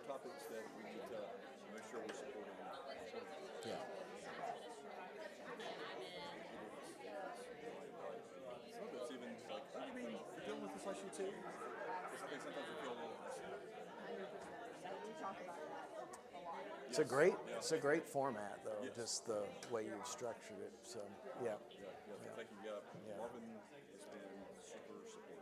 topics that we need to make sure we're supporting. Yeah. Some of it's even like, you mean you're dealing with this issue too? Because I think sometimes we feel a little isolated. We talk about that a lot. It's a great format, though. Yes. Just the way you've structured it. So, yeah. Thank you. Marvin has been super supportive.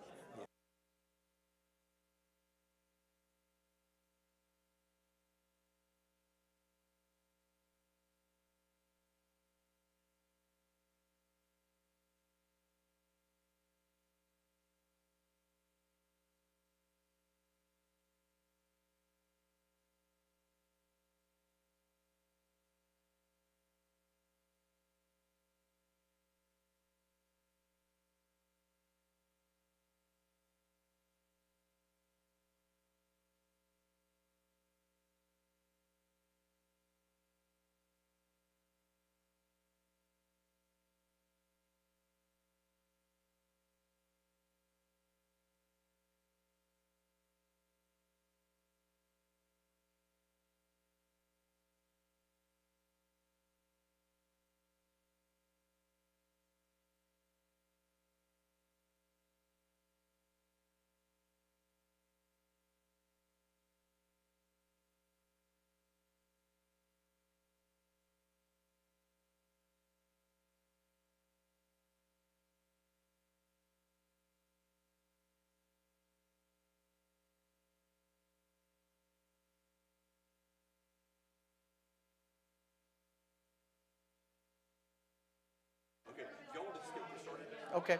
Okay, y'all want to just get this started? Okay.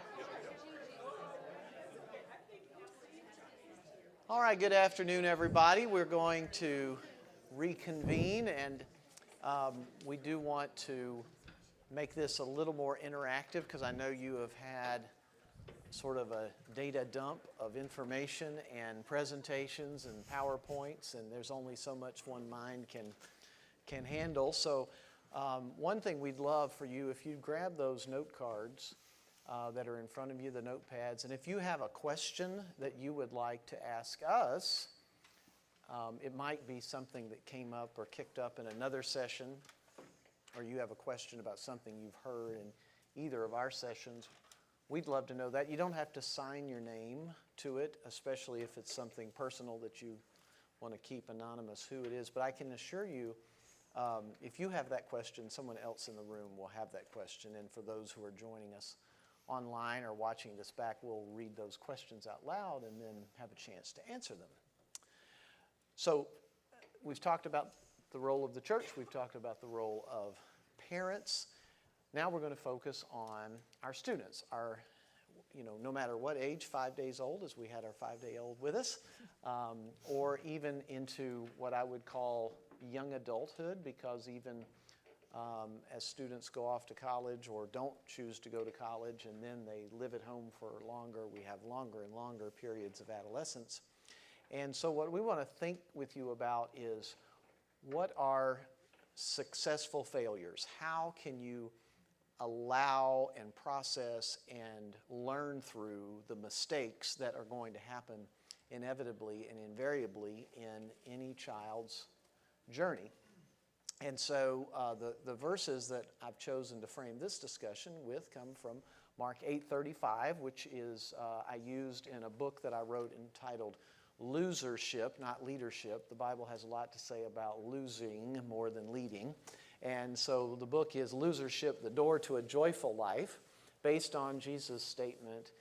All right, good afternoon, everybody. We're going to reconvene, and we do want to make this a little more interactive because I know you have had sort of a data dump of information and presentations and PowerPoints, and there's only so much one mind can handle. So one thing we'd love for you, if you grab those note cards that are in front of you, the notepads, and if you have a question that you would like to ask us, it might be something that came up or kicked up in another session, or you have a question about something you've heard in either of our sessions, we'd love to know that. You don't have to sign your name to it, especially if it's something personal that you want to keep anonymous who it is. But I can assure you, if you have that question, someone else in the room will have that question. And for those who are joining us online or watching this back, we'll read those questions out loud and then have a chance to answer them. So we've talked about the role of the church. We've talked about the role of parents. Now we're going to focus on our students, no matter what age, 5 days old, as we had our 5-day-old with us, or even into what I would call young adulthood, because even as students go off to college or don't choose to go to college and then they live at home for longer, we have longer and longer periods of adolescence. And so what we want to think with you about is, what are successful failures? How can you allow and process and learn through the mistakes that are going to happen inevitably and invariably in any child's journey? And so the verses that I've chosen to frame this discussion with come from Mark 8:35, which is I used in a book that I wrote entitled Losership, not Leadership. The Bible has a lot to say about losing more than leading. And so the book is Losership, the Door to a Joyful Life, based on Jesus' statement,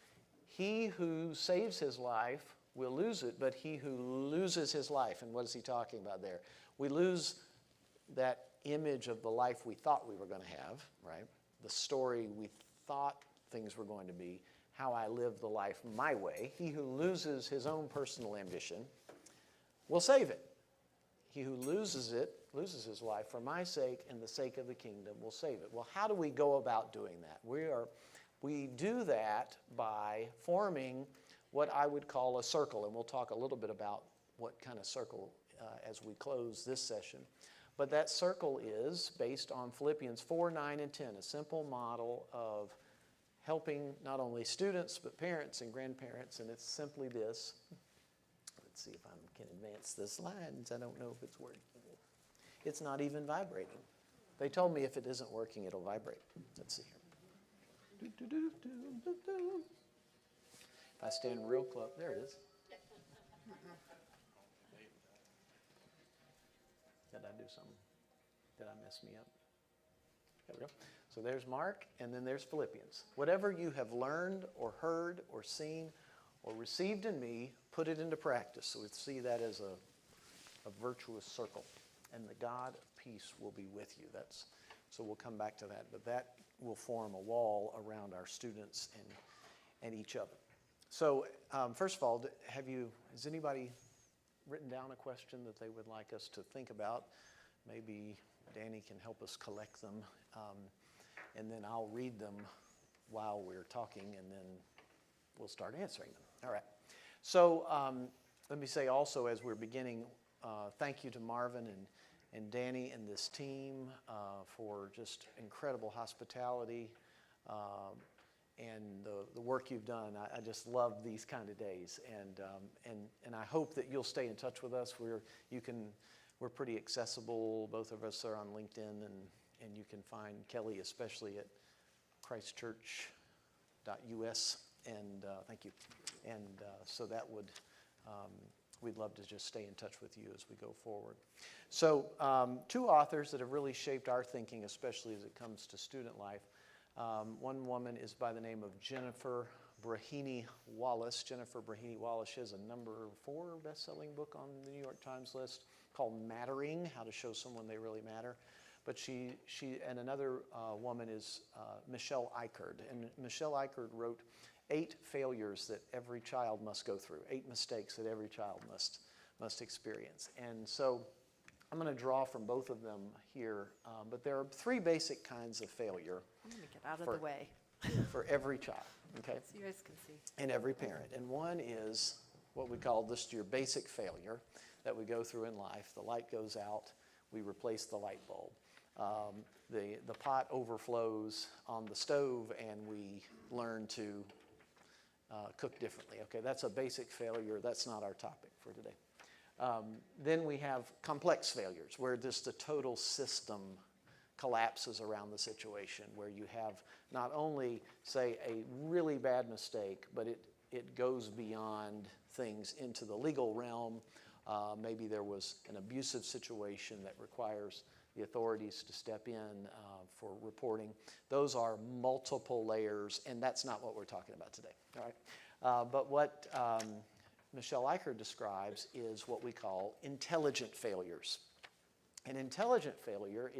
he who saves his life will lose it, but he who loses his life, and what is he talking about there? We lose that image of the life we thought we were going to have, right? The story we thought things were going to be, how I live the life my way. He who loses his own personal ambition will save it. He who loses his life for my sake and the sake of the kingdom will save it. Well, how do we go about doing that? We do that by forming what I would call a circle, and we'll talk a little bit about what kind of circle as we close this session. But that circle is based on Philippians 4, 9, and 10, a simple model of helping not only students but parents and grandparents, and it's simply this. Let's see if I can can't advance the slides. I don't know if it's working. It's not even vibrating. They told me if it isn't working, it'll vibrate. Let's see here. If I stand real close, there it is. Did I do something? Did I mess me up? There we go. So there's Mark, and then there's Philippians. Whatever you have learned or heard or seen or received in me, put it into practice. So we see that as a virtuous circle. And the God of peace will be with you. So we'll come back to that. But that will form a wall around our students and each other. So first of all, has anybody written down a question that they would like us to think about? Maybe Danny can help us collect them, and then I'll read them while we're talking, and then we'll start answering them. All right. So let me say also, as we're beginning, thank you to Marvin and Danny and this team for just incredible hospitality and the work you've done. I just love these kind of days, and I hope that you'll stay in touch with us. We're pretty accessible. Both of us are on LinkedIn, and you can find Kelly especially at christchurch.us. And thank you. And so that would, we'd love to just stay in touch with you as we go forward. So two authors that have really shaped our thinking, especially as it comes to student life. One woman is by the name of Jennifer Braheny Wallace. Jennifer Braheny Wallace has a number 4 best-selling book on the New York Times list called Mattering, How to Show Someone They Really Matter. But she and another woman is Michelle Eichard. And Michelle Eichard wrote 8 failures that every child must go through, 8 mistakes that every child must experience. And so I'm going to draw from both of them here, but there are 3 basic kinds of failure. I'm going to get out of the way. For every child, okay? So you guys can see. And every parent. And one is what we call just your basic failure that we go through in life. The light goes out, we replace the light bulb. The pot overflows on the stove, and we learn to cook differently. Okay, that's a basic failure. That's not our topic for today. Then we have complex failures, where just the total system collapses around the situation, where you have not only, say, a really bad mistake, but it goes beyond things into the legal realm. Maybe there was an abusive situation that requires the authorities to step in for reporting. Those are multiple layers, and that's not what we're talking about today. All right? But what Michelle Eichard describes is what we call intelligent failures. An intelligent failure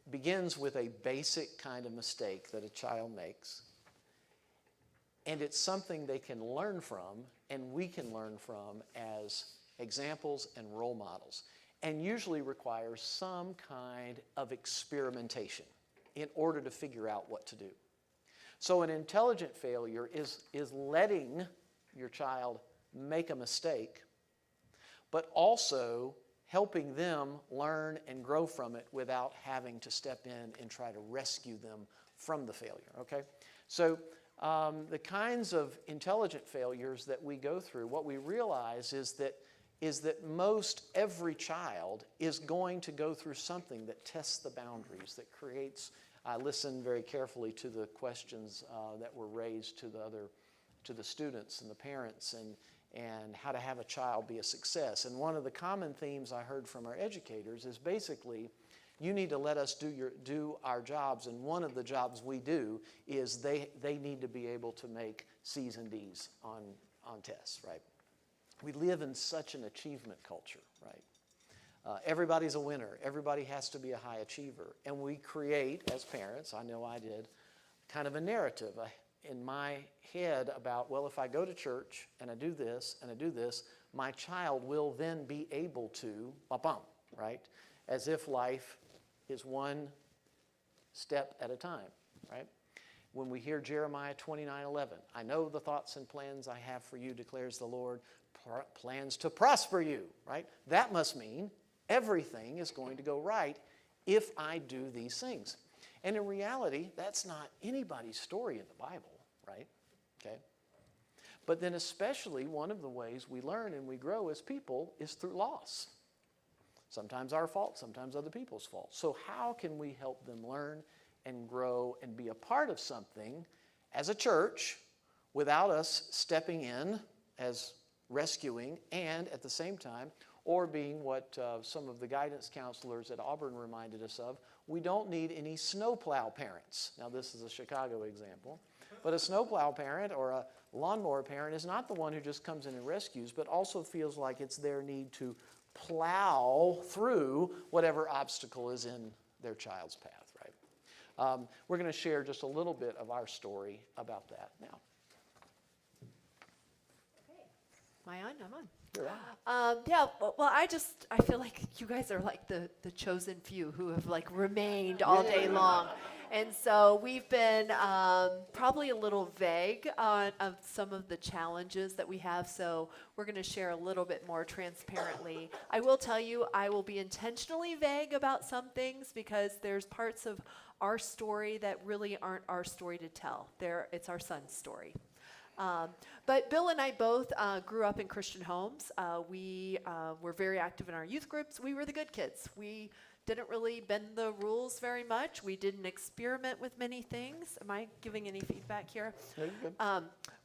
begins with a basic kind of mistake that a child makes, and it's something they can learn from, and we can learn from as examples and role models, and usually requires some kind of experimentation in order to figure out what to do. So an intelligent failure is letting your child make a mistake, but also helping them learn and grow from it without having to step in and try to rescue them from the failure, okay? So the kinds of intelligent failures that we go through, what we realize is that most every child is going to go through something that tests the boundaries, that creates. I listened very carefully to the questions that were raised to the students and the parents, and how to have a child be a success. And one of the common themes I heard from our educators is basically, you need to let us do our jobs, and one of the jobs we do is they need to be able to make C's and D's on tests, right? We live in such an achievement culture, right? Everybody's a winner. Everybody has to be a high achiever. And we create, as parents, I know I did, kind of a narrative in my head about, well, if I go to church and I do this and I do this, my child will then be able to, right? As if life is one step at a time, right? When we hear Jeremiah 29:11, I know the thoughts and plans I have for you, declares the Lord, plans to prosper you, right? That must mean everything is going to go right if I do these things. And in reality, that's not anybody's story in the Bible, right? Okay? But then especially one of the ways we learn and we grow as people is through loss. Sometimes our fault, sometimes other people's fault. So how can we help them learn and grow and be a part of something as a church without us stepping in as rescuing and at the same time, or being what some of the guidance counselors at Auburn reminded us of, we don't need any snowplow parents. Now this is a Chicago example, but a snowplow parent or a lawnmower parent is not the one who just comes in and rescues, but also feels like it's their need to plow through whatever obstacle is in their child's path, right? We're going to share just a little bit of our story about that now. Am I on? I'm on. You're on. Yeah, well, I feel like you guys are like the chosen few who have like remained all day long. And so we've been probably a little vague on of some of the challenges that we have. So we're going to share a little bit more transparently. I will tell you, I will be intentionally vague about some things because there's parts of our story that really aren't our story to tell. It's our son's story. But Bill and I both grew up in Christian homes. We were very active in our youth groups. We were the good kids. We didn't really bend the rules very much. We didn't experiment with many things. Am I giving any feedback here? No, you're good.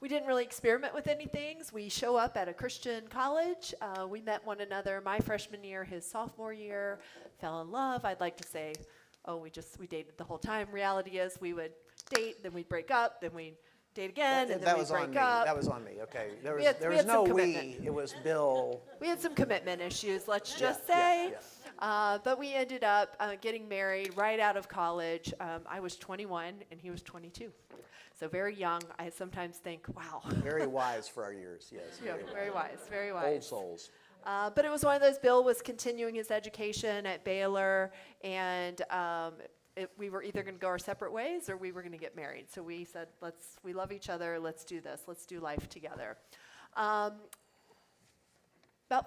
We didn't really experiment with any things. We show up at a Christian college. We met one another my freshman year, his sophomore year, fell in love. I'd like to say, we dated the whole time. Reality is we would date, then we'd break up, then we'd date again, and then we'd break up. That was on me, okay. There We was had no some we, commitment. it was Bill. We had some commitment issues, let's just Yeah, say. yeah. But we ended up getting married right out of college. I was 21 and he was 22. So very young. I sometimes think, wow. Very wise for our years, yes. Yeah, very wise, very wise. Old souls. But it was one of those, Bill was continuing his education at Baylor, and we were either going to go our separate ways or we were going to get married. So we said, we love each other, let's do this, let's do life together. About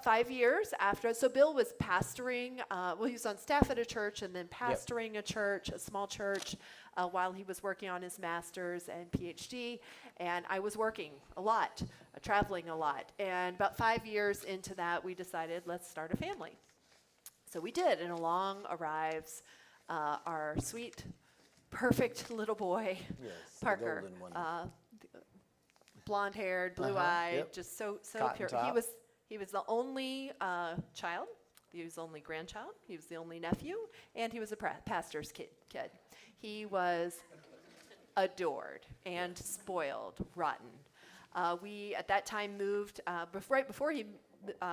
5 years after, so Bill was pastoring, he was on staff at a church and then pastoring a church, a small church, while he was working on his master's and PhD, and I was working a lot, traveling a lot, and about 5 years into that, we decided, let's start a family. So we did, and along arrives our sweet, perfect little boy, Yes, Parker, the golden one. blonde-haired, blue-eyed, Yep. just so Cotton pure. top. He was the only child. He was the only grandchild. He was the only nephew, and he was a pastor's kid. He was adored and spoiled, rotten. We at that time moved right before he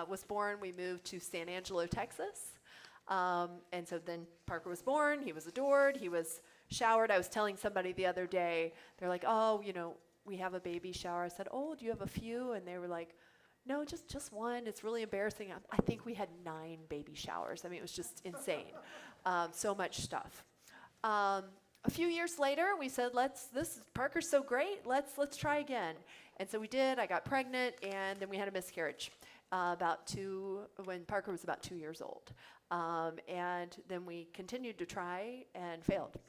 was born. We moved to San Angelo, Texas, and so then Parker was born. He was adored. He was showered. I was telling somebody the other day. They're like, "Oh, we have a baby shower." I said, "Oh, do you have a few?" And they were like, "No, just one. It's really embarrassing." I think we had 9 baby showers. I mean, it was just insane. So much stuff. A few years later, we said, Parker's so great, let's try again. And so we did. I got pregnant, and then we had a miscarriage when Parker was about 2 years old. And then we continued to try and failed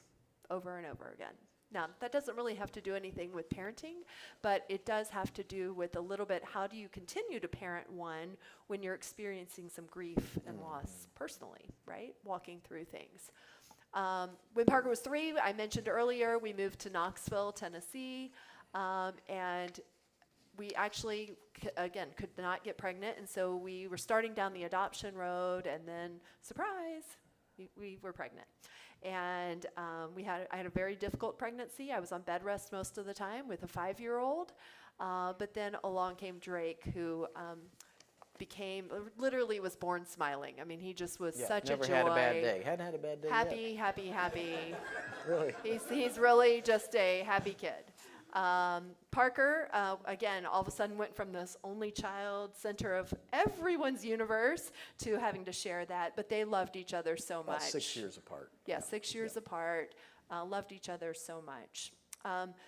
over and over again. Now, that doesn't really have to do anything with parenting, but it does have to do with a little bit, how do you continue to parent one when you're experiencing some grief and loss personally, right? Walking through things. When Parker was 3, I mentioned earlier, we moved to Knoxville, Tennessee, and we actually, again, could not get pregnant, and so we were starting down the adoption road, and then, surprise, we were pregnant. And I had a very difficult pregnancy. I was on bed rest most of the time with a 5-year-old. But then along came Drake, who literally was born smiling. I mean, he just was such a joy. Never had a bad day. Hadn't had a bad day yet. Happy. Really? He's really just a happy kid. Parker, again, all of a sudden went from this only child, center of everyone's universe, to having to share that. But they loved each other so About much. 6 years apart. Yeah, 6 years apart, loved each other so much.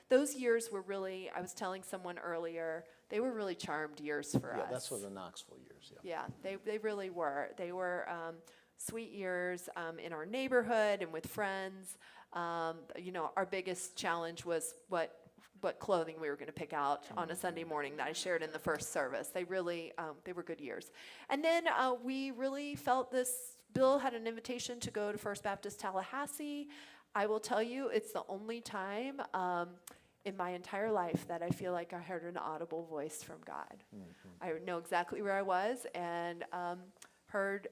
Those years were really, I was telling someone earlier, they were really charmed years for us. Yeah, that's what the Knoxville years, Yeah, they really were. They were sweet years in our neighborhood and with friends. Our biggest challenge was what what clothing we were going to pick out on a Sunday morning that I shared in the first service. They really, they were good years. And then we really felt this. Bill had an invitation to go to First Baptist Tallahassee. I will tell you, it's the only time in my entire life that I feel like I heard an audible voice from God. I know exactly where I was, and heard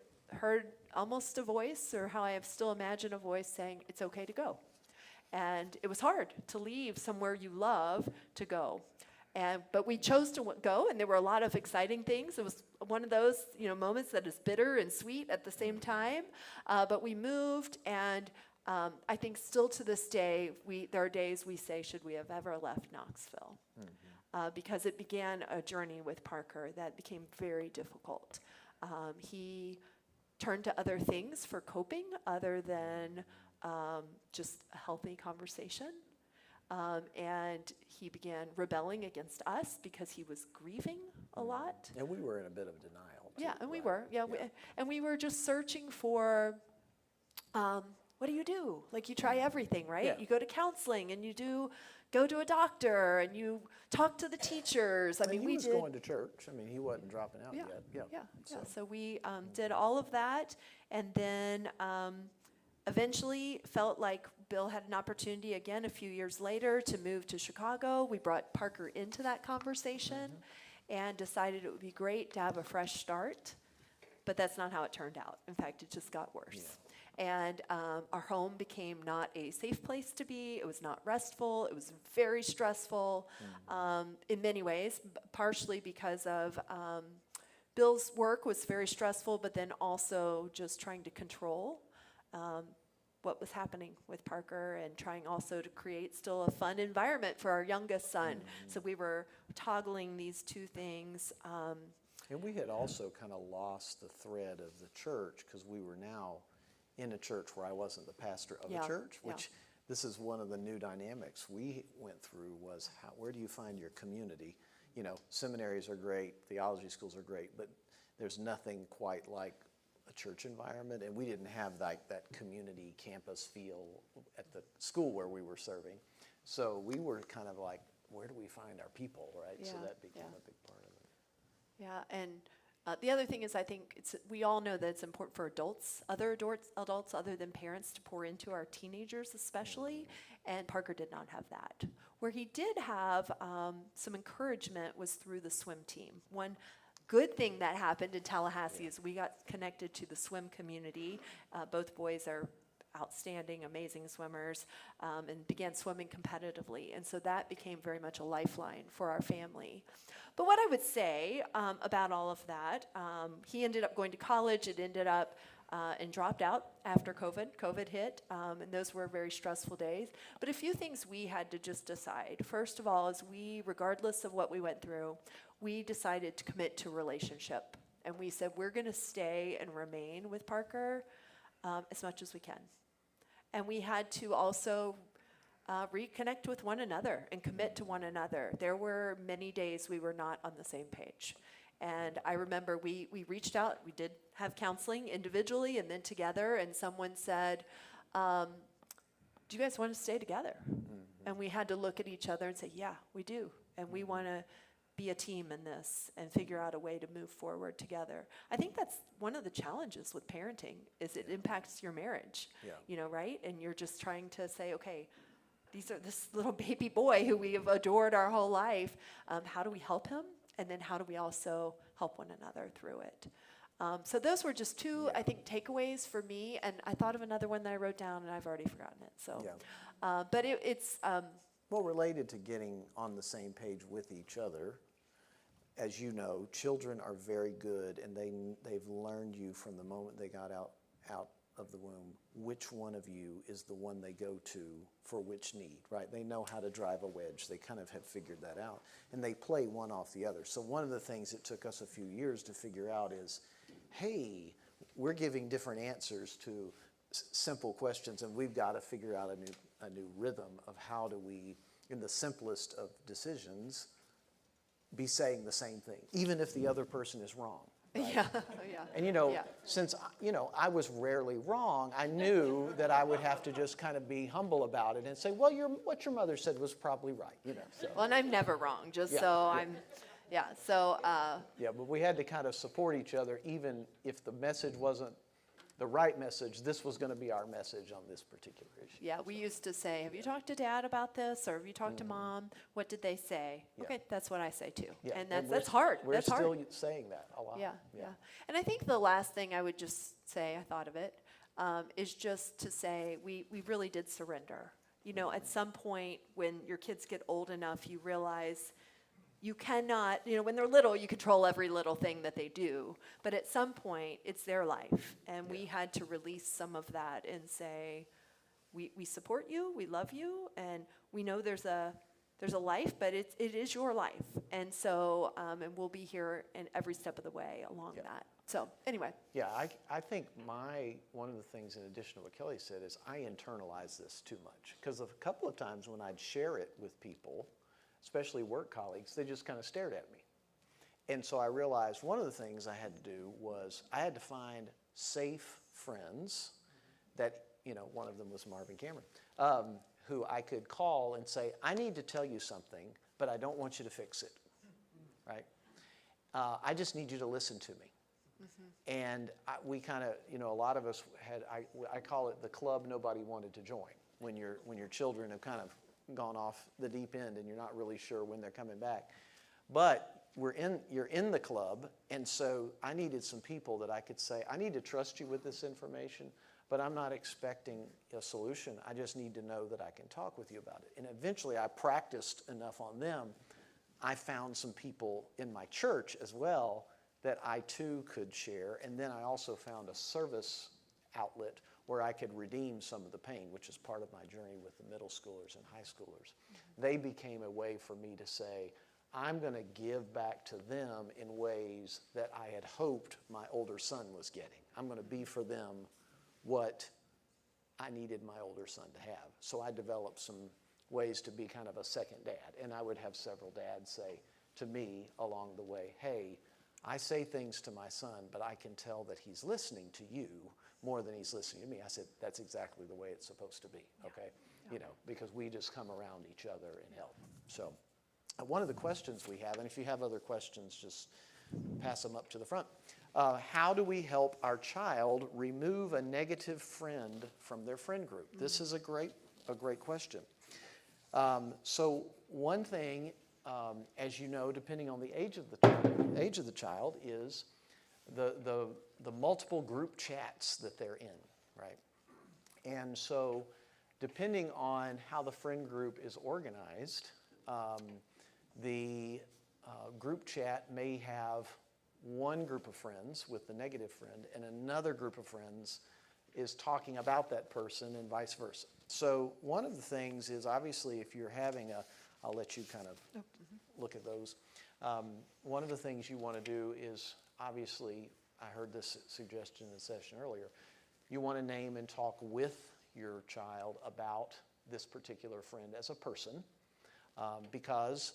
almost a voice, or how I still imagine a voice saying, it's okay to go. And it was hard to leave somewhere you love to go. But we chose to go, and there were a lot of exciting things. It was one of those moments that is bitter and sweet at the same time. But we moved, and I think still to this day, there are days we say, should we have ever left Knoxville? Because it began a journey with Parker that became very difficult. He turned to other things for coping other than just a healthy conversation. And he began rebelling against us because he was grieving a lot. And we were in a bit of denial, too. Yeah, and we right? were. Yeah, and we were just searching for, what do you do? Like, you try everything, right? Yeah. You go to counseling, and you go to a doctor, and you talk to the teachers. I mean, he we was did. going to church. I mean, he wasn't dropping out yet. Yeah. So we did all of that, and then eventually felt like Bill had an opportunity again a few years later to move to Chicago. We brought Parker into that conversation and decided it would be great to have a fresh start, but that's not how it turned out. In fact, it just got worse. And our home became not a safe place to be. It was not restful. It was very stressful in many ways, partially because of Bill's work was very stressful, but then also just trying to control what was happening with Parker, and trying also to create still a fun environment for our youngest son. So we were toggling these two things. And we had also kind of lost the thread of the church, because we were now in a church where I wasn't the pastor of a church, which this is one of the new dynamics we went through, was where do you find your community? Seminaries are great, theology schools are great, but there's nothing quite like a church environment, and we didn't have that community campus feel at the school where we were serving. So we were kind of like, where do we find our people, right? So that became a big part of it. Yeah, and the other thing is, I think we all know that it's important for other adults other than parents, to pour into our teenagers especially, and Parker did not have that. Where he did have some encouragement was through the swim team. One good thing that happened in Tallahassee is we got connected to the swim community. Both boys are outstanding, amazing swimmers, and began swimming competitively. And so that became very much a lifeline for our family. But what I would say about all of that, he ended up going to college. It ended up and dropped out after COVID. COVID hit, and those were very stressful days. But a few things we had to just decide. First of all, is regardless of what we went through, we decided to commit to a relationship. And we said, we're going to stay and remain with Parker as much as we can. And we had to also reconnect with one another and commit to one another. There were many days we were not on the same page. And I remember we reached out. We did have counseling individually and then together. And someone said, do you guys want to stay together? And we had to look at each other and say, yeah, we do. And we want to be a team in this and figure out a way to move forward together. I think that's one of the challenges with parenting, is it impacts your marriage, right? And you're just trying to say, okay, this little baby boy who we have adored our whole life, how do we help him? And then how do we also help one another through it? So those were just two, I think, takeaways for me. And I thought of another one that I wrote down, and I've already forgotten it. So, but it's well, related to getting on the same page with each other. As you know, children are very good, and they've learned you from the moment they got out of the womb, which one of you is the one they go to for which need, right? They know how to drive a wedge. They kind of have figured that out, and they play one off the other. So one of the things it took us a few years to figure out is, hey, we're giving different answers to simple questions, and we've got to figure out a new rhythm of how do we, in the simplest of decisions, be saying the same thing, even if the other person is wrong. Right? Yeah, yeah. And Yeah. since I was rarely wrong, I knew that I would have to just kind of be humble about it and say, well, what your mother said was probably right, So. Well, and I'm never wrong, just Yeah, so yeah. I'm, yeah, so, Yeah, but we had to kind of support each other, even if the message wasn't the right message. This was going to be our message on this particular issue. yeah, we used to say, have you talked to Dad about this, or have you talked to Mom? What did they say? Yeah. Okay, that's what I say too. Yeah, And we're- that's hard. We're That's still hard. saying that a lot. Yeah, yeah. And I think the last thing I would just say, I thought of it, is just to say we really did surrender. At some point when your kids get old enough, you realize you cannot, when they're little, you control every little thing that they do. But at some point, it's their life. And we had to release some of that and say, we support you, we love you, and we know there's a life, but it is your life. And so, and we'll be here in every step of the way along that. So anyway. Yeah, I think one of the things in addition to what Kelly said is I internalize this too much. Because a couple of times when I'd share it with people, especially work colleagues, they just kind of stared at me. And so I realized one of the things I had to do was I had to find safe friends that, one of them was Marvin Cameron, who I could call and say, I need to tell you something, but I don't want you to fix it, right? I just need you to listen to me. Mm-hmm. And we kind of, a lot of us I call it the club nobody wanted to join, when your children have kind of gone off the deep end and you're not really sure when they're coming back. But you're in the club, and so I needed some people that I could say, I need to trust you with this information, but I'm not expecting a solution. I just need to know that I can talk with you about it. And eventually I practiced enough on them. I found some people in my church as well that I too could share. And then I also found a service outlet where I could redeem some of the pain, which is part of my journey with the middle schoolers and high schoolers. Mm-hmm. They became a way for me to say, I'm going to give back to them in ways that I had hoped my older son was getting. I'm going to be for them what I needed my older son to have. So I developed some ways to be kind of a second dad. And I would have several dads say to me along the way, hey, I say things to my son, but I can tell that he's listening to you more than he's listening to me. I said, that's exactly the way it's supposed to be, okay? Yeah. Because we just come around each other and help. So one of the questions we have, and if you have other questions, just pass them up to the front. How do we help our child remove a negative friend from their friend group? Mm-hmm. This is a great question. So one thing, as you know, depending on the age of the child, is the multiple group chats that they're in, right? And so depending on how the friend group is organized, the group chat may have one group of friends with the negative friend and another group of friends is talking about that person and vice versa. So one of the things is, obviously, if you're having I'll let you kind of look at those. One of the things you want to do is, obviously, I heard this suggestion in the session earlier, you want to name and talk with your child about this particular friend as a person, because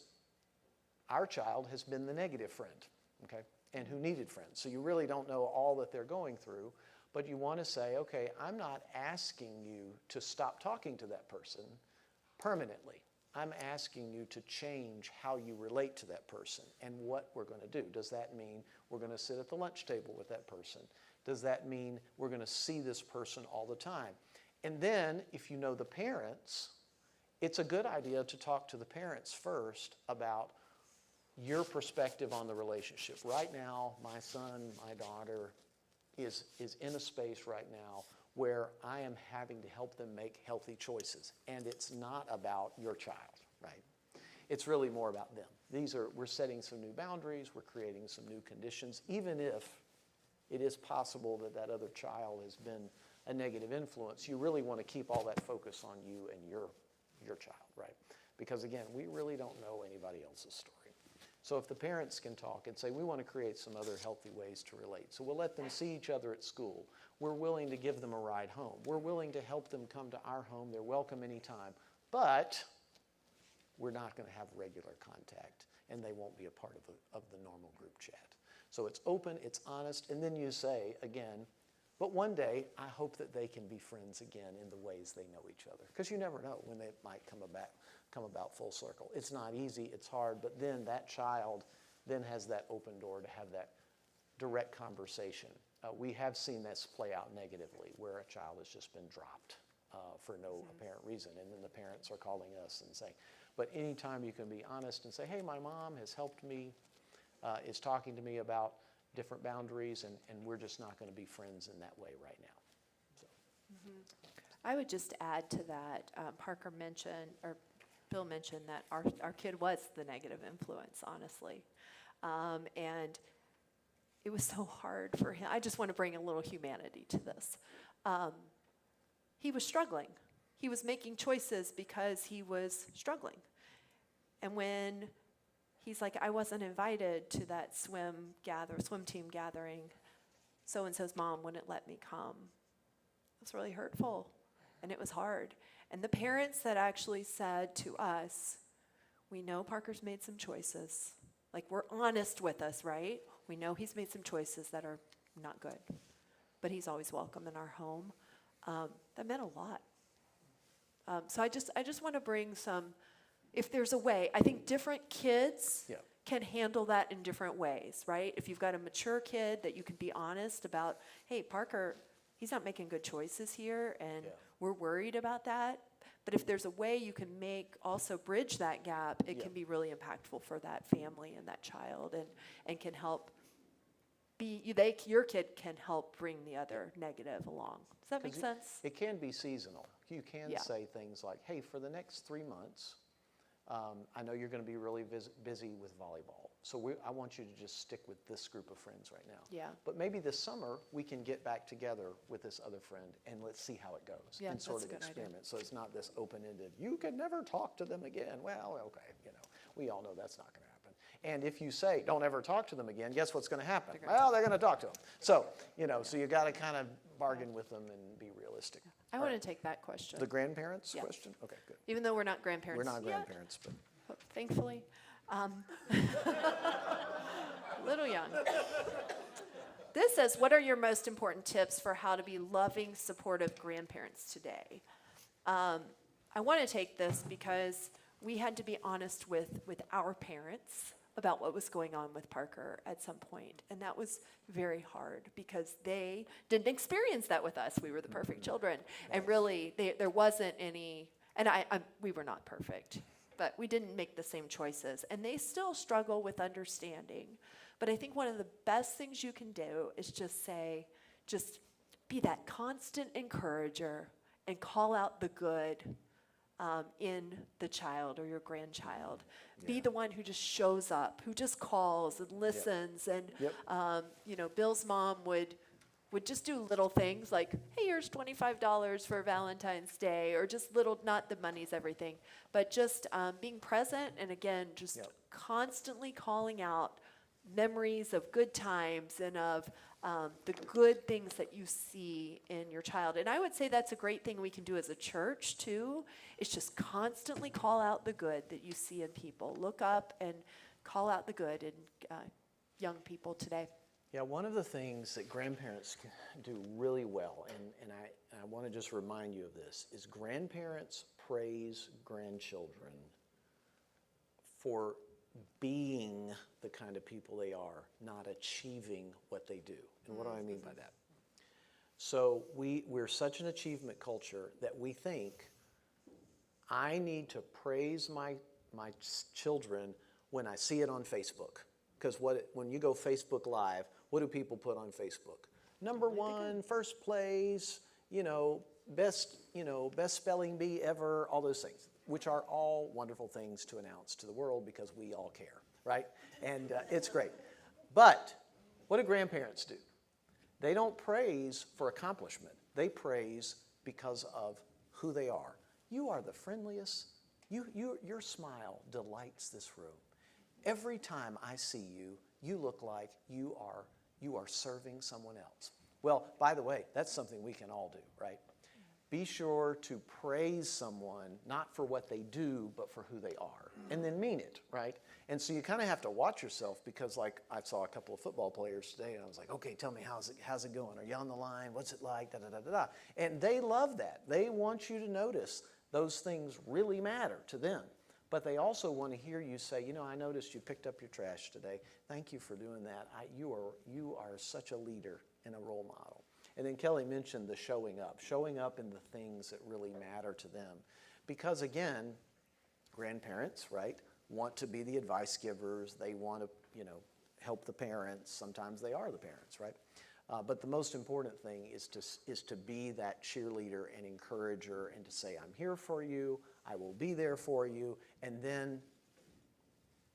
our child has been the negative friend, okay, and who needed friends. So you really don't know all that they're going through, but you want to say, okay, I'm not asking you to stop talking to that person permanently. I'm asking you to change how you relate to that person and what we're going to do. Does that mean we're going to sit at the lunch table with that person? Does that mean we're going to see this person all the time? And then, if you know the parents, it's a good idea to talk to the parents first about your perspective on the relationship. Right now, my son, my daughter is in a space right now where I am having to help them make healthy choices. And it's not about your child, right? It's really more about them. We're setting some new boundaries, we're creating some new conditions, even if it is possible that other child has been a negative influence. You really want to keep all that focus on you and your child, right? Because again, we really don't know anybody else's story. So if the parents can talk and say, we want to create some other healthy ways to relate. So we'll let them see each other at school. We're willing to give them a ride home. We're willing to help them come to our home. They're welcome anytime. But we're not going to have regular contact, and they won't be a part of the normal group chat. So it's open, it's honest, and then you say again, but one day I hope that they can be friends again in the ways they know each other. Because you never know when they might come about full circle. It's not easy, it's hard, but then that child then has that open door to have that direct conversation. We have seen this play out negatively where a child has just been dropped for no apparent reason, and then the parents are calling us and saying, but anytime you can be honest and say, hey, my mom has helped me, is talking to me about different boundaries, and we're just not going to be friends in that way right now. So. I would just add to that, Parker mentioned, or Bill mentioned that our kid was the negative influence, honestly. And it was so hard for him. I just want to bring a little humanity to this. He was struggling. He was making choices because he was struggling. And when he's like, I wasn't invited to that swim team gathering, so-and-so's mom wouldn't let me come. It was really hurtful, and it was hard. And the parents that actually said to us, we know Parker's made some choices. Like, we're honest with us, right? We know he's made some choices that are not good, but he's always welcome in our home. That meant a lot. So I just want to bring some, if there's a way, I think different kids can handle that in different ways, right? If you've got a mature kid that you can be honest about, hey, Parker, he's not making good choices here, and we're worried about that. But if there's a way you can also bridge that gap, it can be really impactful for that family and that child, and can help your kid can help bring the other negative along. Does that make sense? It can be seasonal. You can say things like, hey, for the next 3 months, I know you're going to be really busy with volleyball. So I want you to just stick with this group of friends right now. Yeah. But maybe this summer we can get back together with this other friend and let's see how it goes. Yeah, and sort that's of a good experiment. idea. So it's not this open-ended, you can never talk to them again. Well, okay, we all know that's not going to happen. And if you say, don't ever talk to them again, guess what's going to happen? Well, they're going to talk to them. So, so you got to kind of bargain with them and be realistic. I want to take that question. The grandparents question? Okay, good. Even though we're not grandparents We're not yet, grandparents, but thankfully. Little young. This says, what are your most important tips for how to be loving, supportive grandparents today? I want to take this because we had to be honest with our parents about what was going on with Parker at some point. And that was very hard because they didn't experience that with us. We were the perfect children. And really, there wasn't any, and we were not perfect, but we didn't make the same choices. And they still struggle with understanding. But I think one of the best things you can do is just be that constant encourager and call out the good in the child or your grandchild. Be the one who just shows up, who just calls and listens. And, Bill's mom would just do little things like, hey, here's $25 for Valentine's Day, or just little, not the money's everything, but just being present and, again, just constantly calling out memories of good times and of the good things that you see in your child. And I would say that's a great thing we can do as a church, too, is just constantly call out the good that you see in people. Look up and call out the good in young people today. Yeah, one of the things that grandparents can do really well, and I want to just remind you of this, is grandparents praise grandchildren for being the kind of people they are, not achieving what they do. And what do I mean by that? So we're such an achievement culture that we think, I need to praise my children when I see it on Facebook. Because when you go Facebook Live, what do people put on Facebook? Number one, first place, best spelling bee ever, all those things, which are all wonderful things to announce to the world because we all care, right? And it's great. But what do grandparents do? They don't praise for accomplishment. They praise because of who they are. You are the friendliest. Your smile delights this room. Every time I see you, you look like you are serving someone else. Well, by the way, that's something we can all do, right? be sure to praise someone, not for what they do, but for who they are, and then mean it, right? And so you kind of have to watch yourself because, like, I saw a couple of football players today, and I was like, okay, tell me, how's it going? Are you on the line? What's it like? Da, da, da, da, da. And they love that. They want you to notice those things really matter to them. But they also want to hear you say, you know, I noticed you picked up your trash today. Thank you for doing that. You are such a leader and a role model. And then Kelly mentioned the showing up in the things that really matter to them. Because again, grandparents, right, want to be the advice givers. They want to, you know, help the parents. Sometimes they are the parents, right? But the most important thing is to be that cheerleader and encourager and to say, I'm here for you, I will be there for you, and then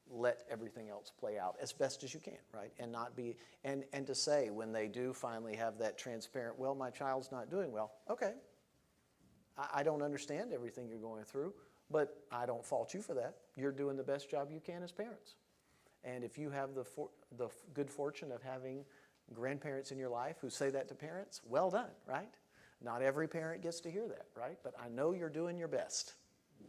let everything else play out as best as you can, right? And not be, and to say when they do finally have that transparent, well, my child's not doing well, okay. I don't understand everything you're going through, but I don't fault you for that. You're doing the best job you can as parents. And if you have the good fortune of having grandparents in your life who say that to parents, well done, right? Not every parent gets to hear that, right? But I know you're doing your best,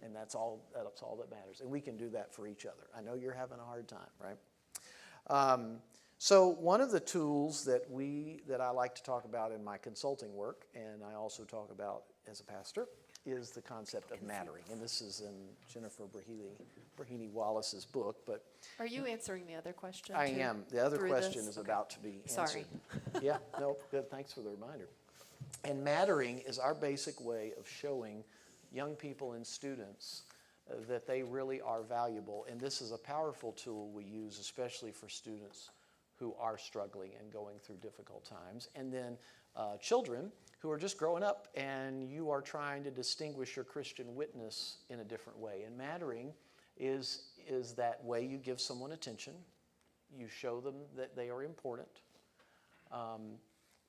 and that's all that matters. And we can do that for each other. I know you're having a hard time, right? So one of the tools that I like to talk about in my consulting work, and I also talk about as a pastor, is the concept of mattering. And this is in Jennifer Brahini Wallace's book. But Are you answering the other question? I too, am. The other through question this? is Okay. about to be answered. Sorry. Yeah, no, good. Thanks for the reminder. And mattering is our basic way of showing young people and students that they really are valuable. And this is a powerful tool we use, especially for students who are struggling and going through difficult times. And then children who are just growing up and you are trying to distinguish your Christian witness in a different way. And mattering is that way you give someone attention, you show them that they are important,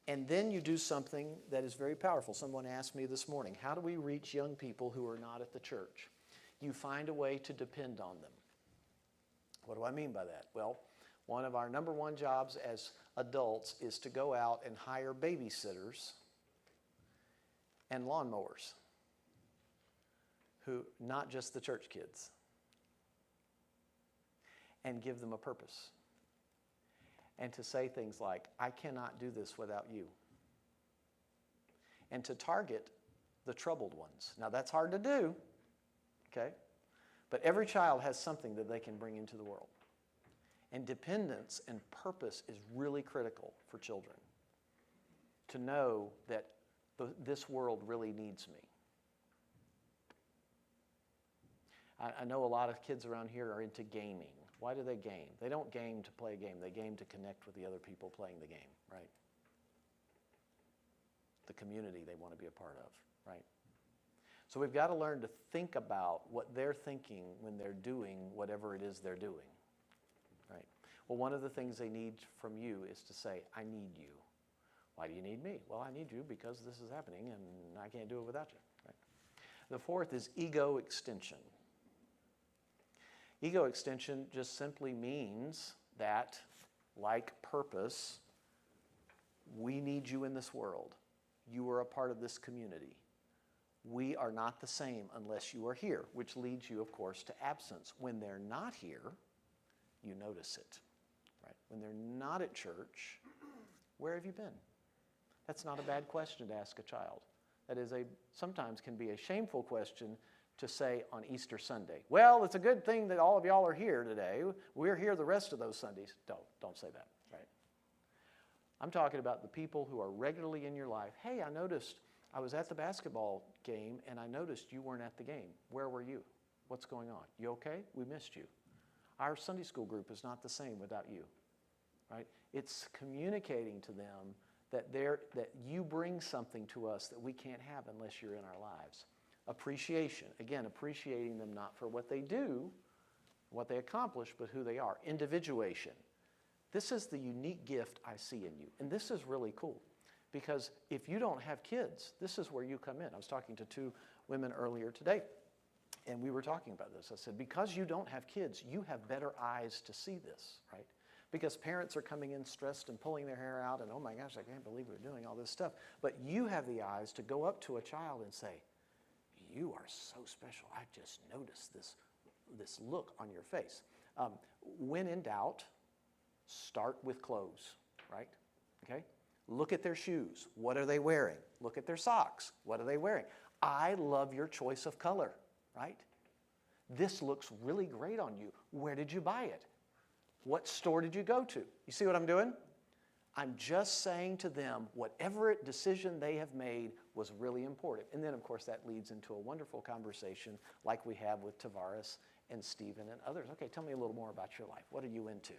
and then you do something that is very powerful. Someone asked me this morning, how do we reach young people who are not at the church? You find a way to depend on them. What do I mean by that? Well, one of our number one jobs as adults is to go out and hire babysitters and lawnmowers, who, not just the church kids, and give them a purpose. And to say things like, I cannot do this without you. And to target the troubled ones. Now that's hard to do, okay? But every child has something that they can bring into the world. And dependence and purpose is really critical for children. To know that this world really needs me. I know a lot of kids around here are into gaming. Why do they game? They don't game to play a game. They game to connect with the other people playing the game, right? The community they want to be a part of, right? So we've got to learn to think about what they're thinking when they're doing whatever it is they're doing, right? Well, one of the things they need from you is to say, I need you. Why do you need me? Well, I need you because this is happening and I can't do it without you, right? The fourth is ego extension. Ego extension just simply means that, like purpose, we need you in this world. You are a part of this community. We are not the same unless you are here, which leads you, of course, to absence. When they're not here, you notice it, right? When they're not at church, where have you been? That's not a bad question to ask a child. That is sometimes can be a shameful question to say on Easter Sunday. Well, it's a good thing that all of y'all are here today. We're here the rest of those Sundays. Don't say that, right? I'm talking about the people who are regularly in your life. Hey, I noticed I was at the basketball game and I noticed you weren't at the game. Where were you? What's going on? You okay? We missed you. Our Sunday school group is not the same without you, right? It's communicating to them that you bring something to us that we can't have unless you're in our lives. Appreciation. Again, appreciating them not for what they do, what they accomplish, but who they are. Individuation. This is the unique gift I see in you. And this is really cool because if you don't have kids, this is where you come in. I was talking to two women earlier today, and we were talking about this. I said, because you don't have kids, you have better eyes to see this, right? because parents are coming in stressed and pulling their hair out and, oh my gosh, I can't believe we're doing all this stuff. But you have the eyes to go up to a child and say, you are so special. I just noticed this look on your face. When in doubt, start with clothes, right? Okay? Look at their shoes. What are they wearing? Look at their socks. What are they wearing? I love your choice of color, right? This looks really great on you. Where did you buy it? What store did you go to? You see what I'm doing? I'm just saying to them, whatever decision they have made was really important. And then, of course, that leads into a wonderful conversation like we have with Tavares and Stephen and others. Okay, tell me a little more about your life. What are you into?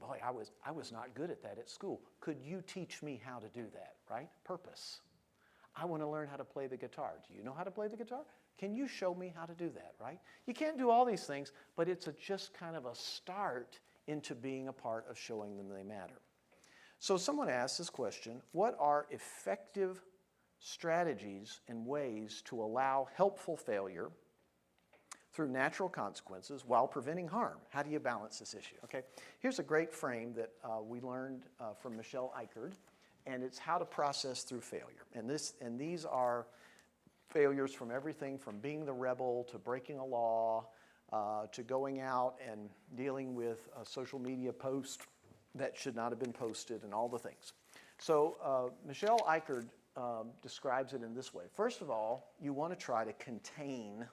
Boy, I was not good at that at school. Could you teach me how to do that, right? Purpose. I want to learn how to play the guitar. Do you know how to play the guitar? Can you show me how to do that, right? You can't do all these things, but it's just kind of a start into being a part of showing them they matter. So someone asked this question, what are effective strategies and ways to allow helpful failure through natural consequences while preventing harm? How do you balance this issue? Okay, here's a great frame that we learned from Michelle Eichard, and it's how to process through failure. And these are failures from everything from being the rebel to breaking a law to going out and dealing with a social media post that should not have been posted and all the things. So Michelle Eichard describes it in this way. First of all, you want to try to contain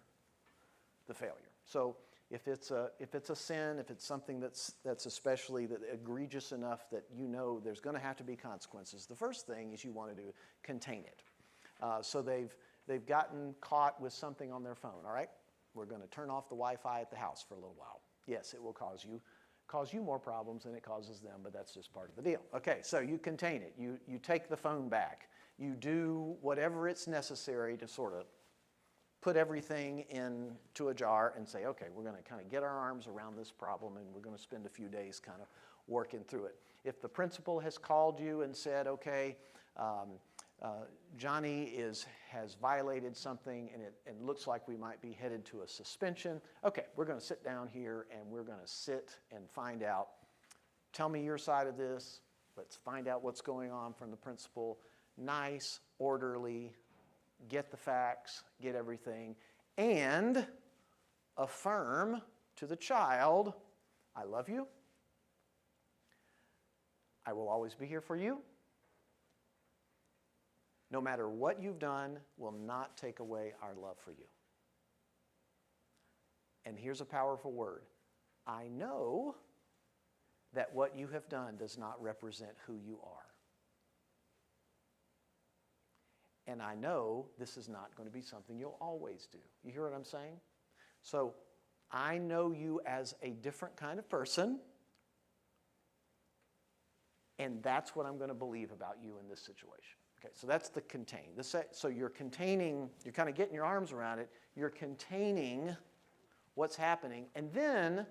the failure. So if it's a sin, if it's something that's especially egregious enough that you know there's going to have to be consequences, the first thing is you want to do contain it. So they've gotten caught with something on their phone. All right, we're going to turn off the Wi-Fi at the house for a little while. Yes, it will cause you more problems than it causes them, but that's just part of the deal. Okay, so you contain it. You take the phone back. You do whatever it's necessary to sort of put everything into a jar and say, okay, we're going to kind of get our arms around this problem and we're going to spend a few days kind of working through it. If the principal has called you and said, okay, Johnny has violated something and it looks like we might be headed to a suspension, okay, we're going to sit down here and we're going to sit and find out, tell me your side of this, let's find out what's going on from the principal, nice, orderly, get the facts, get everything, and affirm to the child, I love you, I will always be here for you, no matter what you've done will not take away our love for you. And here's a powerful word, I know that what you have done does not represent who you are. And I know this is not going to be something you'll always do. You hear what I'm saying? So I know you as a different kind of person, and that's what I'm going to believe about you in this situation. Okay, so that's the contain. So you're containing, you're kind of getting your arms around it, you're containing what's happening, and then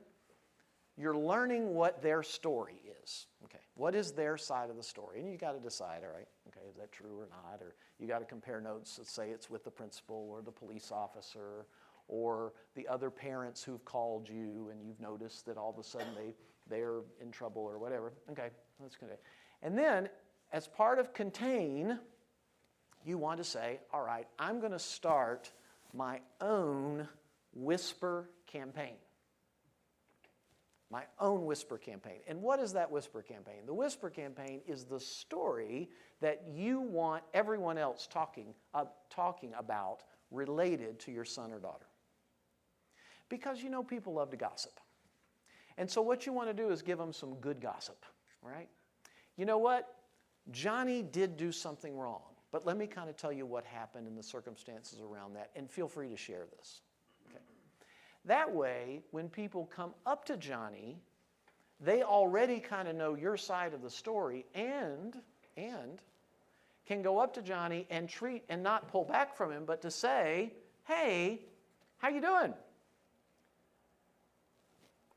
you're learning what their story is. Okay, what is their side of the story? And you got to decide, all right, okay, is that true or not? Or you got to compare notes. Let's say it's with the principal or the police officer or the other parents who've called you and you've noticed that all of a sudden they're in trouble or whatever. Okay, that's good. And then as part of contain, you want to say, all right, I'm going to start my own whisper campaign. My own whisper campaign. And what is that whisper campaign? The whisper campaign is the story that you want everyone else talking about related to your son or daughter. Because you know people love to gossip. And so what you want to do is give them some good gossip, right? You know what? Johnny did do something wrong, but let me kind of tell you what happened and the circumstances around that, and feel free to share this. That way, when people come up to Johnny, they already kind of know your side of the story and can go up to Johnny and treat and not pull back from him, but to say, hey, how you doing?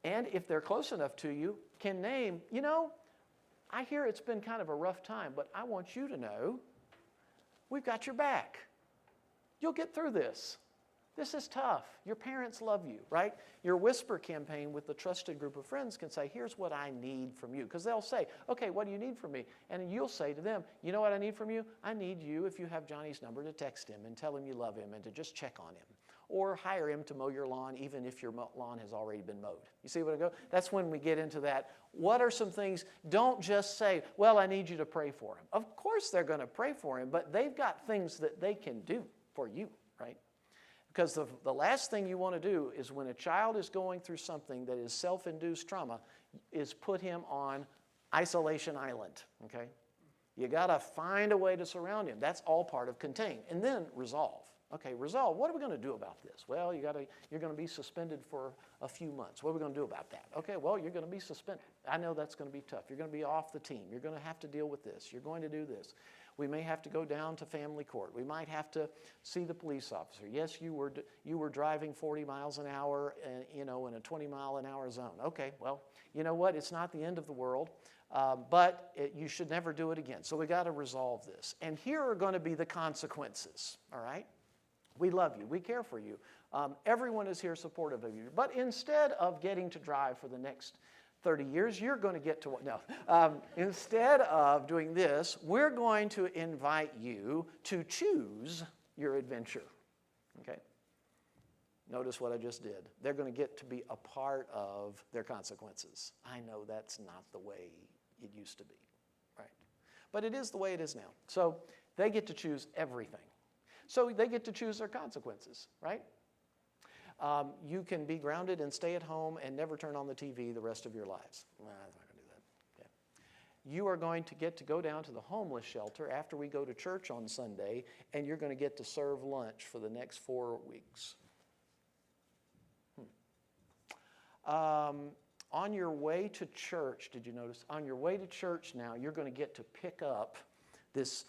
And if they're close enough to you, can name, you know, I hear it's been kind of a rough time, but I want you to know we've got your back. You'll get through this. This is tough. Your parents love you, right? Your whisper campaign with the trusted group of friends can say, here's what I need from you. Because they'll say, okay, what do you need from me? And you'll say to them, you know what I need from you? I need you, if you have Johnny's number, to text him and tell him you love him and to just check on him. Or hire him to mow your lawn, even if your lawn has already been mowed. You see where I go? That's when we get into that. What are some things? Don't just say, well, I need you to pray for him. Of course they're going to pray for him, but they've got things that they can do for you, right? Because the last thing you want to do is when a child is going through something that is self-induced trauma, is put him on isolation island, okay? You got to find a way to surround him. That's all part of contain. And then resolve. Okay, resolve. What are we going to do about this? Well, you're going to be suspended for a few months. What are we going to do about that? Okay, well, you're going to be suspended. I know that's going to be tough. You're going to be off the team. You're going to have to deal with this. You're going to do this. We may have to go down to family court. We might have to see the police officer. Yes, you were driving 40 miles an hour, in a 20-mile-an-hour zone. Okay, well, you know what? It's not the end of the world, but you should never do it again. So we got to resolve this. And here are going to be the consequences, all right? We love you. We care for you. Everyone is here supportive of you. But instead of getting to drive for the next 30 years, you're going to get to what? No. Instead of doing this, we're going to invite you to choose your adventure. Okay? Notice what I just did. They're going to get to be a part of their consequences. I know that's not the way it used to be, right? But it is the way it is now. So they get to choose everything. So they get to choose their consequences, right? You can be grounded and stay at home and never turn on the TV the rest of your lives. Nah, I'm not going to do that. Okay. You are going to get to go down to the homeless shelter after we go to church on Sunday, and you're going to get to serve lunch for the next 4 weeks. On your way to church, did you notice? On your way to church now, you're going to get to pick up this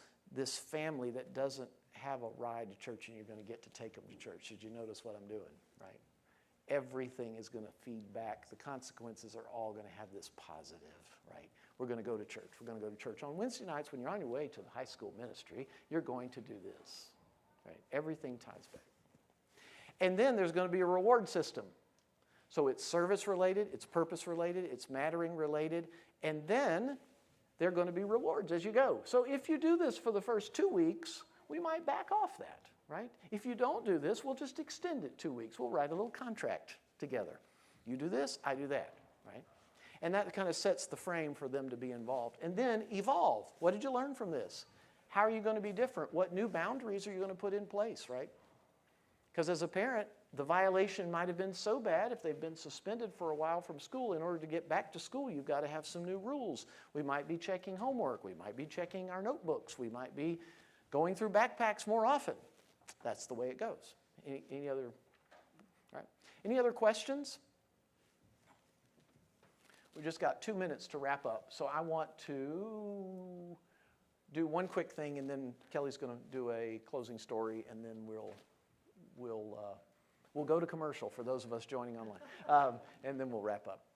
family that doesn't have a ride to church, and you're going to get to take them to church. Did you notice what I'm doing, right? Everything is going to feed back. The consequences are all going to have this positive, right? We're going to go to church. We're going to go to church. On Wednesday nights, when you're on your way to the high school ministry, you're going to do this, right? Everything ties back. And then there's going to be a reward system. So it's service-related, it's purpose-related, it's mattering-related, and then there are going to be rewards as you go. So if you do this for the first 2 weeks, we might back off that, right? If you don't do this, we'll just extend it 2 weeks. We'll write a little contract together. You do this, I do that, right? And that kind of sets the frame for them to be involved. And then evolve. What did you learn from this? How are you going to be different? What new boundaries are you going to put in place, right? Because as a parent, the violation might have been so bad if they've been suspended for a while from school. In order to get back to school, you've got to have some new rules. We might be checking homework. We might be checking our notebooks. We might be going through backpacks more often. That's the way it goes. Any other? All right. Any other questions? We just got 2 minutes to wrap up, so I want to do one quick thing, and then Kelly's going to do a closing story, and then we'll go to commercial for those of us joining online, and then we'll wrap up.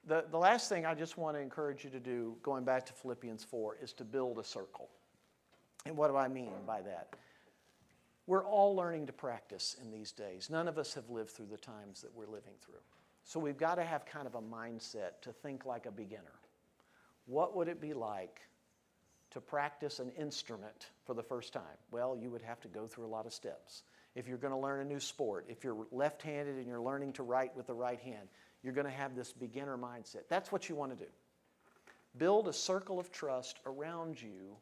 The last thing I just want to encourage you to do, going back to Philippians 4, is to build a circle. And what do I mean by that? We're all learning to practice in these days. None of us have lived through the times that we're living through. So we've got to have kind of a mindset to think like a beginner. What would it be like to practice an instrument for the first time? Well, you would have to go through a lot of steps. If you're going to learn a new sport, if you're left-handed and you're learning to write with the right hand, you're going to have this beginner mindset. That's what you want to do. Build a circle of trust around you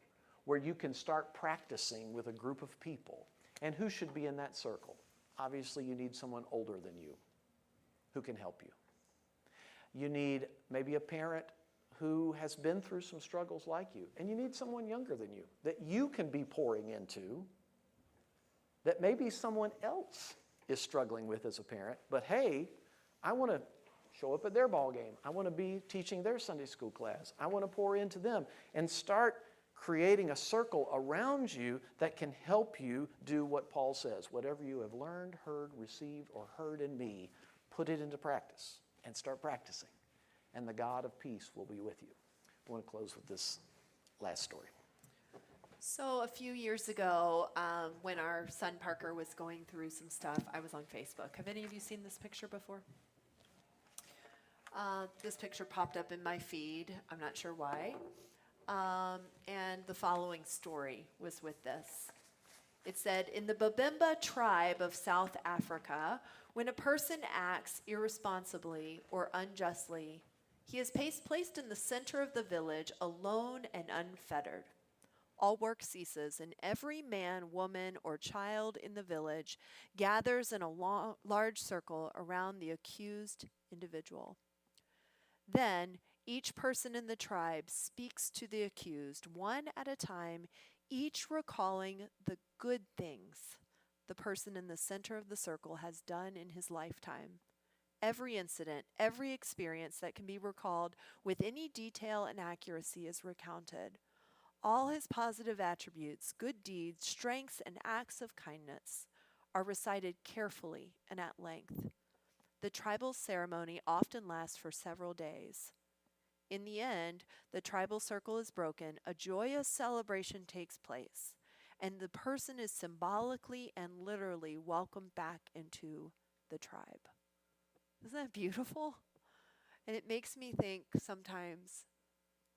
where you can start practicing with a group of people. And who should be in that circle? Obviously, you need someone older than you who can help you. You need maybe a parent who has been through some struggles like you. And you need someone younger than you that you can be pouring into, that maybe someone else is struggling with as a parent. But hey, I want to show up at their ball game. I want to be teaching their Sunday school class. I want to pour into them and start creating a circle around you that can help you do what Paul says. Whatever you have learned, heard, received, or heard in me, put it into practice and start practicing. And the God of peace will be with you. I want to close with this last story. So a few years ago, when our son Parker was going through some stuff, I was on Facebook. Have any of you seen this picture before? This picture popped up in my feed. I'm not sure why. And the following story was with this. It said, in the Babemba tribe of South Africa, when a person acts irresponsibly or unjustly, he is placed in the center of the village, alone and unfettered. All work ceases, and every man, woman, or child in the village gathers in a large circle around the accused individual. Then, each person in the tribe speaks to the accused, one at a time, each recalling the good things the person in the center of the circle has done in his lifetime. Every incident, every experience that can be recalled with any detail and accuracy is recounted. All his positive attributes, good deeds, strengths, and acts of kindness are recited carefully and at length. The tribal ceremony often lasts for several days. In the end, the tribal circle is broken, a joyous celebration takes place, and the person is symbolically and literally welcomed back into the tribe. Isn't that beautiful? And it makes me think sometimes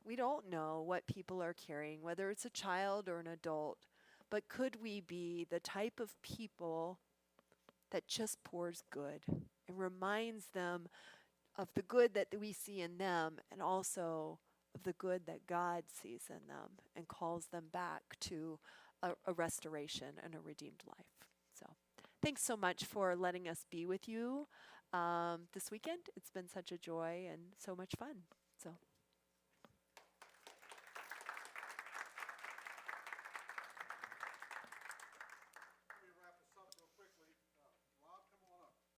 we don't know what people are carrying, whether it's a child or an adult, but could we be the type of people that just pours good and reminds them of the good that we see in them and also of the good that God sees in them and calls them back to a restoration and a redeemed life. So thanks so much for letting us be with you this weekend. It's been such a joy and so much fun. So